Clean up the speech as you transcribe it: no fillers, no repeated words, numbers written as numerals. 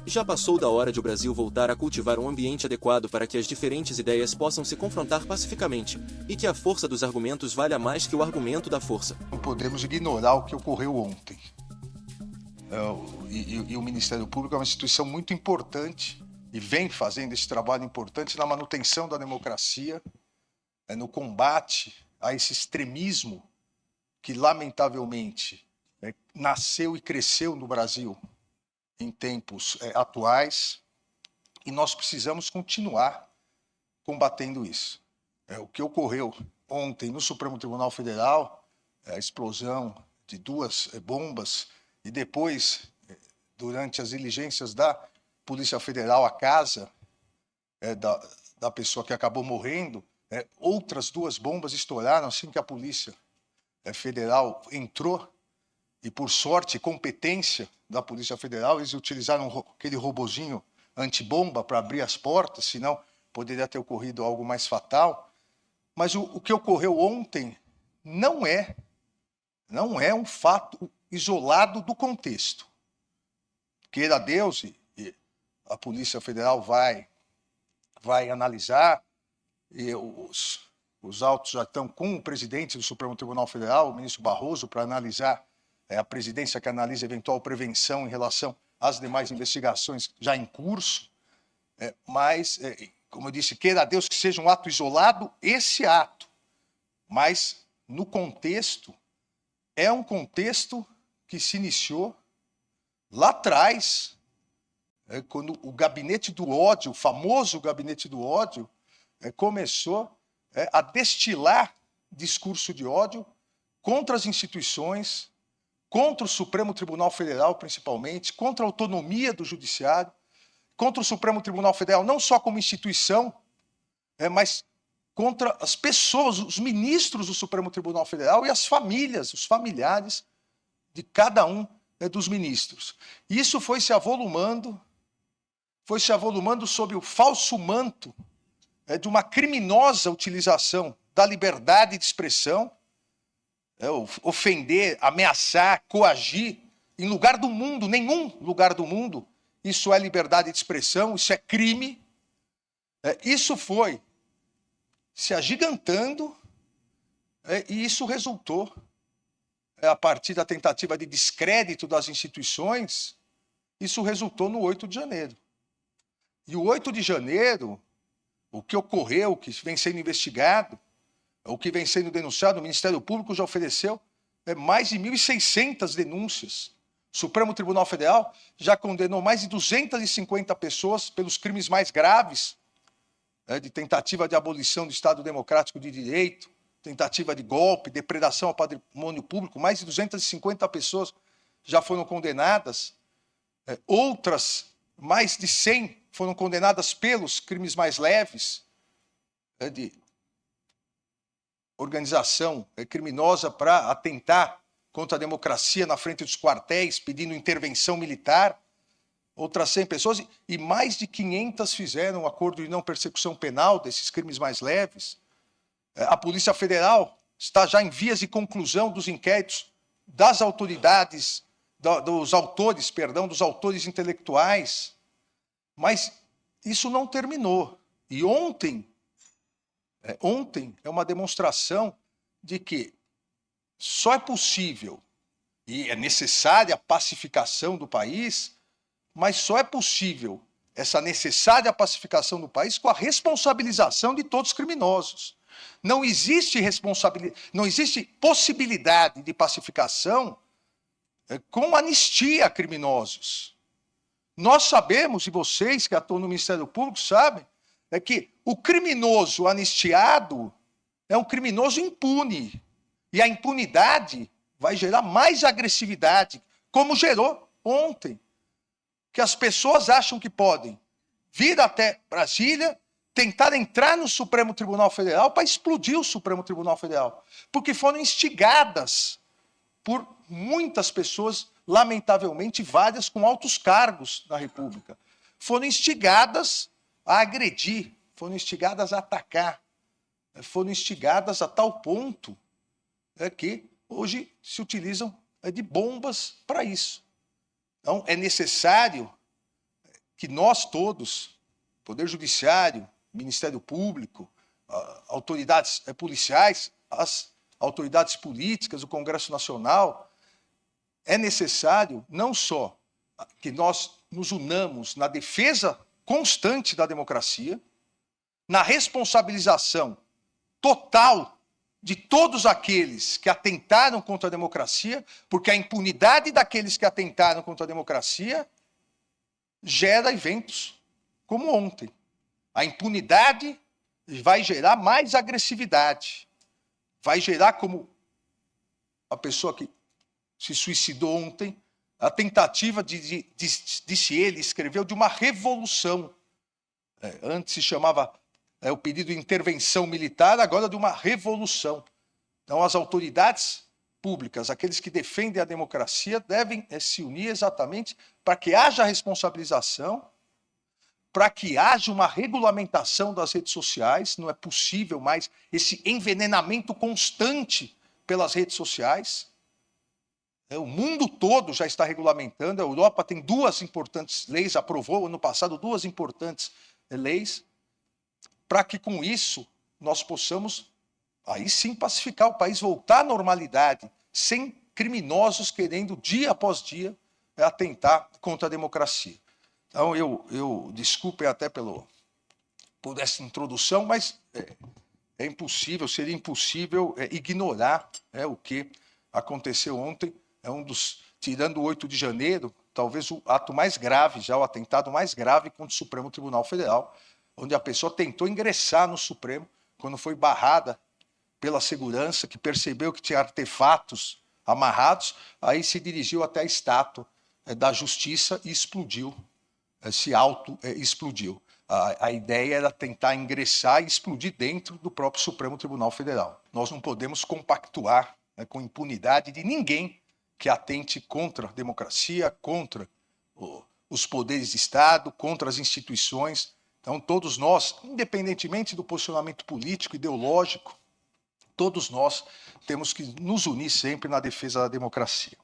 Já passou da hora de o Brasil voltar a cultivar um ambiente adequado para que as diferentes ideias possam se confrontar pacificamente, e que a força dos argumentos valha mais que o argumento da força. Não podemos ignorar o que ocorreu ontem. E o Ministério Público é uma instituição muito importante e vem fazendo esse trabalho importante na manutenção da democracia, no combate a esse extremismo que, lamentavelmente, nasceu e cresceu no Brasil em tempos atuais, e nós precisamos continuar combatendo isso. O que ocorreu ontem no Supremo Tribunal Federal, a explosão de 2 bombas, e depois, durante as diligências da Polícia Federal, a casa da pessoa que acabou morrendo, outras 2 bombas estouraram assim que a Polícia Federal entrou, e por sorte e competência da Polícia Federal, eles utilizaram aquele robozinho antibomba para abrir as portas, senão poderia ter ocorrido algo mais fatal. Mas o que ocorreu ontem não é um fato isolado do contexto. Queira Deus, e a Polícia Federal vai analisar, e os autos já estão com o presidente do Supremo Tribunal Federal, o ministro Barroso, para analisar a presidência que analisa eventual prevenção em relação às demais investigações já em curso. Mas, como eu disse, queira Deus que seja um ato isolado, esse ato. Mas, no contexto, é um contexto que se iniciou lá atrás, quando o gabinete do ódio, o famoso gabinete do ódio, começou a destilar discurso de ódio contra as instituições, contra o Supremo Tribunal Federal, principalmente, contra a autonomia do Judiciário, contra o Supremo Tribunal Federal, não só como instituição, mas contra as pessoas, os ministros do Supremo Tribunal Federal e as famílias, os familiares de cada um dos ministros. E isso foi se avolumando sob o falso manto de uma criminosa utilização da liberdade de expressão, ofender, ameaçar, coagir, em lugar do mundo, nenhum lugar do mundo, isso é liberdade de expressão, isso é crime. Isso foi se agigantando, e isso resultou, a partir da tentativa de descrédito das instituições, isso resultou no 8 de janeiro. E o 8 de janeiro, o que ocorreu, o que vem sendo investigado, o que vem sendo denunciado, o Ministério Público já ofereceu mais de 1.600 denúncias. O Supremo Tribunal Federal já condenou mais de 250 pessoas pelos crimes mais graves, de tentativa de abolição do Estado Democrático de Direito, tentativa de golpe, depredação ao patrimônio público. Mais de 250 pessoas já foram condenadas. Outras, mais de 100, foram condenadas pelos crimes mais leves, de organização criminosa para atentar contra a democracia na frente dos quartéis, pedindo intervenção militar. Outras 100 pessoas, e mais de 500 fizeram um acordo de não persecução penal desses crimes mais leves. A Polícia Federal está já em vias de conclusão dos inquéritos das autoridades, dos autores intelectuais. Mas isso não terminou. E ontem é uma demonstração de que só é possível, e é necessária a pacificação do país, mas só é possível essa necessária pacificação do país com a responsabilização de todos os criminosos. Não existe possibilidade de pacificação com anistia a criminosos. Nós sabemos, e vocês que atuam no Ministério Público sabem, que o criminoso anistiado é um criminoso impune. E a impunidade vai gerar mais agressividade, como gerou ontem. Que as pessoas acham que podem vir até Brasília, tentar entrar no Supremo Tribunal Federal para explodir o Supremo Tribunal Federal. Porque foram instigadas por muitas pessoas, lamentavelmente várias com altos cargos na República. Foram instigadas a agredir, foram instigadas a atacar, foram instigadas a tal ponto que hoje se utilizam de bombas para isso. Então, é necessário que nós todos, Poder Judiciário, Ministério Público, autoridades policiais, as autoridades políticas, o Congresso Nacional, é necessário não só que nós nos unamos na defesa constante da democracia, na responsabilização total de todos aqueles que atentaram contra a democracia, porque a impunidade daqueles que atentaram contra a democracia gera eventos como ontem. A impunidade vai gerar mais agressividade, vai gerar, como a pessoa que se suicidou ontem, a tentativa disse ele, escreveu, de uma revolução. Antes se chamava o pedido de intervenção militar, agora de uma revolução. Então, as autoridades públicas, aqueles que defendem a democracia, devem se unir exatamente para que haja responsabilização, para que haja uma regulamentação das redes sociais. Não é possível mais esse envenenamento constante pelas redes sociais. O mundo todo já está regulamentando, a Europa tem 2 importantes leis, aprovou ano passado 2 importantes leis, para que com isso nós possamos, aí sim, pacificar o país, voltar à normalidade, sem criminosos querendo, dia após dia, atentar contra a democracia. Então, eu desculpem até por essa introdução, mas é impossível, seria impossível ignorar o que aconteceu ontem. É tirando o 8 de janeiro, talvez o ato mais grave, já o atentado mais grave contra o Supremo Tribunal Federal, onde a pessoa tentou ingressar no Supremo, quando foi barrada pela segurança, que percebeu que tinha artefatos amarrados, aí se dirigiu até a estátua da Justiça e explodiu, se auto-explodiu. A ideia era tentar ingressar e explodir dentro do próprio Supremo Tribunal Federal. Nós não podemos compactuar com impunidade de ninguém que atente contra a democracia, contra os poderes de Estado, contra as instituições. Então, todos nós, independentemente do posicionamento político, ideológico, todos nós temos que nos unir sempre na defesa da democracia.